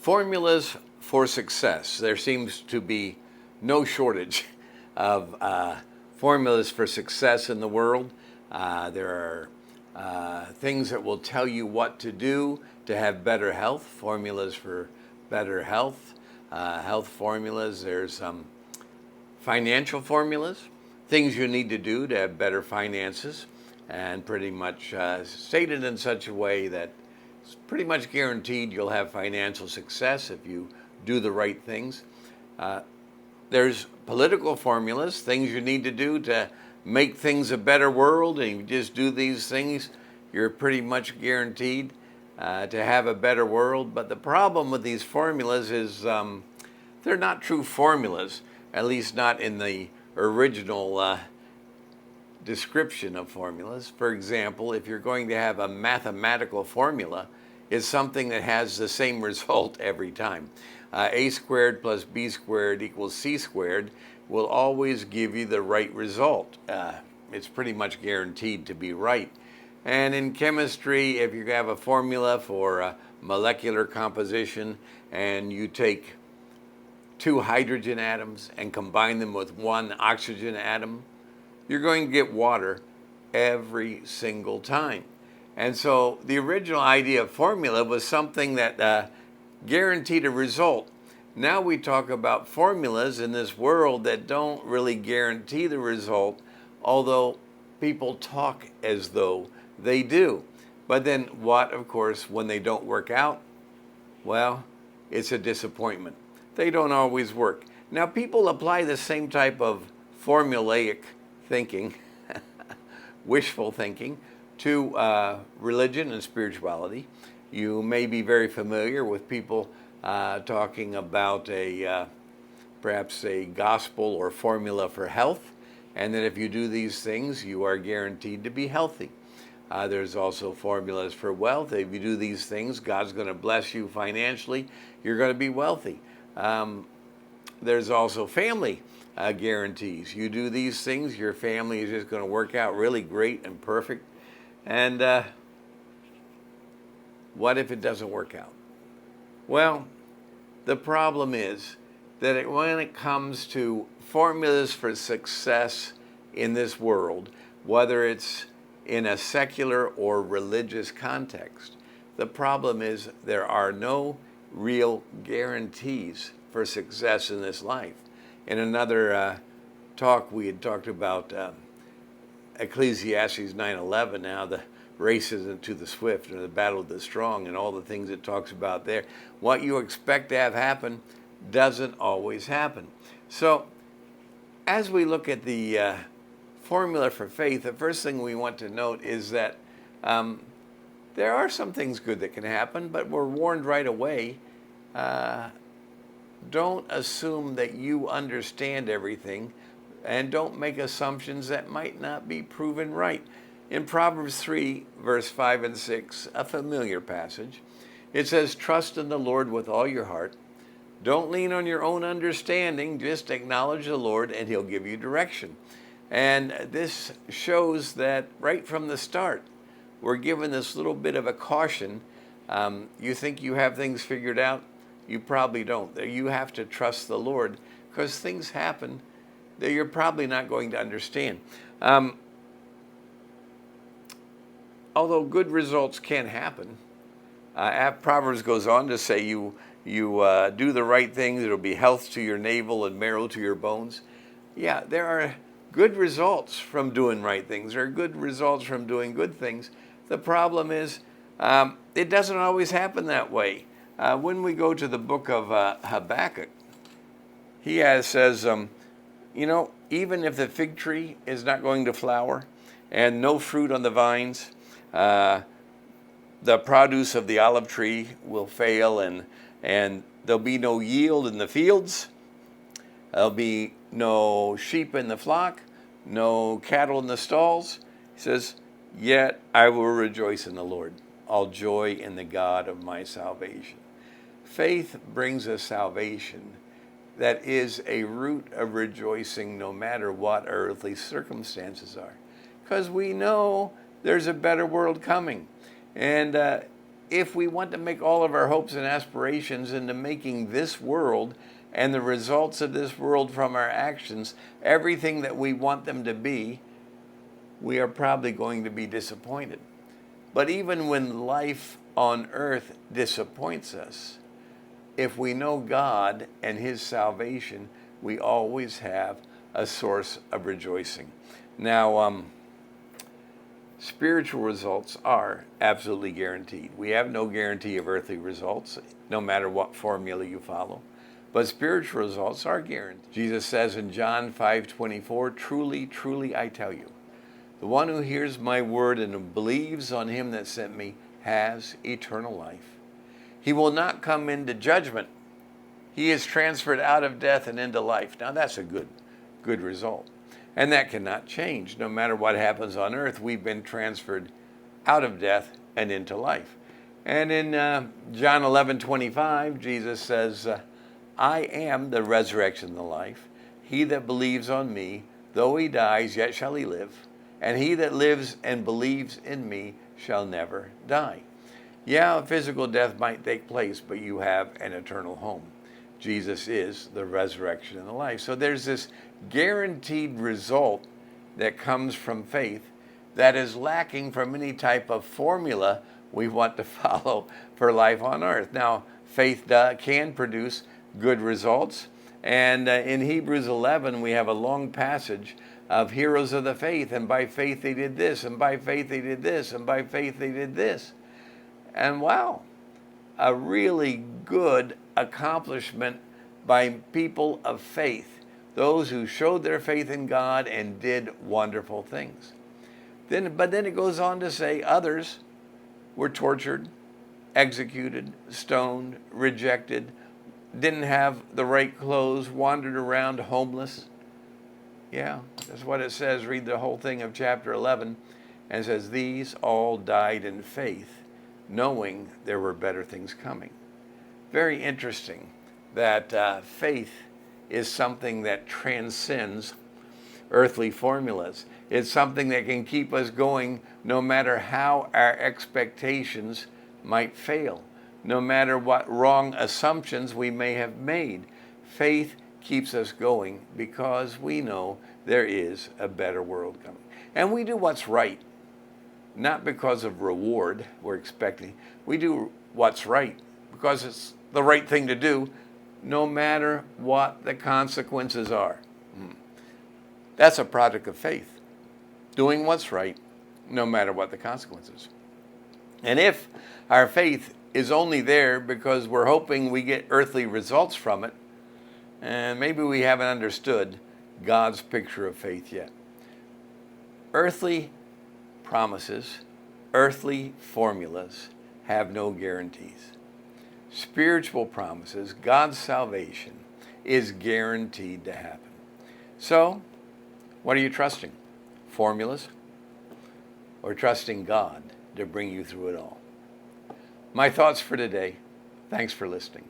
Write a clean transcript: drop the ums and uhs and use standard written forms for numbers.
Formulas for success. There seems to be no shortage of formulas for success in the world. There are things that will tell you what to do to have better health, formulas for better health, health formulas. There's financial formulas, things you need to do to have better finances, and pretty much stated in such a way that it's pretty much guaranteed you'll have financial success if you do the right things. There's political formulas, things you need to do to make things a better world, and if you just do these things, you're pretty much guaranteed to have a better world. But the problem with these formulas is they're not true formulas, at least not in the original description of formulas. For example, if you're going to have a mathematical formula, it's something that has the same result every time. A squared plus b squared equals c squared will always give you the right result. It's pretty much guaranteed to be right. And in chemistry, if you have a formula for molecular composition and you take two hydrogen atoms and combine them with one oxygen atom, you're going to get water every single time. And so the original idea of formula was something that guaranteed a result. Now we talk about formulas in this world that don't really guarantee the result, although people talk as though they do. But then what, of course, when they don't work out? Well, it's a disappointment. They don't always work. Now people apply the same type of formulaic thinking, wishful thinking, to religion and spirituality. You may be very familiar with people talking about perhaps a gospel or formula for health, and that if you do these things, you are guaranteed to be healthy. There's also formulas for wealth. If you do these things, God's going to bless you financially. You're going to be wealthy. There's also family guarantees. You do these things, your family is just going to work out really great and perfect. And what if it doesn't work out? Well, the problem is that when it comes to formulas for success in this world, whether it's in a secular or religious context, the problem is there are no real guarantees for success in this life. In another talk, we had talked about Ecclesiastes 9:11, now the race isn't to the swift or the battle of the strong, and all the things it talks about there. What you expect to have happen doesn't always happen. So as we look at the formula for faith, the first thing we want to note is that there are some things good that can happen, but we're warned right away, don't assume that you understand everything, and don't make assumptions that might not be proven right. In Proverbs 3, verse 5 and 6, a familiar passage, it says, "Trust in the Lord with all your heart. Don't lean on your own understanding. Just acknowledge the Lord, and He'll give you direction." And this shows that right from the start, we're given this little bit of a caution. You think you have things figured out? You probably don't. You have to trust the Lord, because things happen that you're probably not going to understand. Although good results can happen, Proverbs goes on to say you do the right things, it'll be health to your navel and marrow to your bones. Yeah, there are good results from doing right things. There are good results from doing good things. The problem is it doesn't always happen that way. When we go to the book of Habakkuk, he says, even if the fig tree is not going to flower and no fruit on the vines, the produce of the olive tree will fail, and there'll be no yield in the fields. There'll be no sheep in the flock, no cattle in the stalls. He says, "Yet I will rejoice in the Lord. I'll joy in the God of my salvation." Faith brings us salvation that is a root of rejoicing no matter what earthly circumstances are, because we know there's a better world coming. And if we want to make all of our hopes and aspirations into making this world and the results of this world from our actions everything that we want them to be, we are probably going to be disappointed. But even when life on earth disappoints us, if we know God and His salvation, we always have a source of rejoicing. Now, spiritual results are absolutely guaranteed. We have no guarantee of earthly results, no matter what formula you follow. But spiritual results are guaranteed. Jesus says in John 5:24, "Truly, truly, I tell you, the one who hears my word and believes on Him that sent me has eternal life. He will not come into judgment. He is transferred out of death and into life." Now that's a good result. And that cannot change. No matter what happens on earth, we've been transferred out of death and into life. And in John 11:25, Jesus says, "I am the resurrection and the life. He that believes on me, though he dies, yet shall he live. And he that lives and believes in me shall never die." Yeah, physical death might take place, but you have an eternal home. Jesus is the resurrection and the life. So there's this guaranteed result that comes from faith that is lacking from any type of formula we want to follow for life on earth. Now, faith can produce good results. And in Hebrews 11, we have a long passage of heroes of the faith. And by faith they did this, and by faith they did this, and by faith they did this. And wow, a really good accomplishment by people of faith, those who showed their faith in God and did wonderful things. But then it goes on to say others were tortured, executed, stoned, rejected, didn't have the right clothes, wandered around homeless. Yeah, that's what it says. Read the whole thing of chapter 11. And it says, "These all died in faith, knowing there were better things coming." Very interesting that faith is something that transcends earthly formulas. It's something that can keep us going no matter how our expectations might fail, no matter what wrong assumptions we may have made. Faith keeps us going because we know there is a better world coming. And we do what's right, not because of reward we're expecting. We do what's right because it's the right thing to do, no matter what the consequences are. That's a product of faith, doing what's right, no matter what the consequences. And if our faith is only there because we're hoping we get earthly results from it, and maybe we haven't understood God's picture of faith yet. Earthly promises, earthly formulas have no guarantees. Spiritual promises, God's salvation, is guaranteed to happen. So, what are you trusting? Formulas? Or trusting God to bring you through it all? My thoughts for today. Thanks for listening.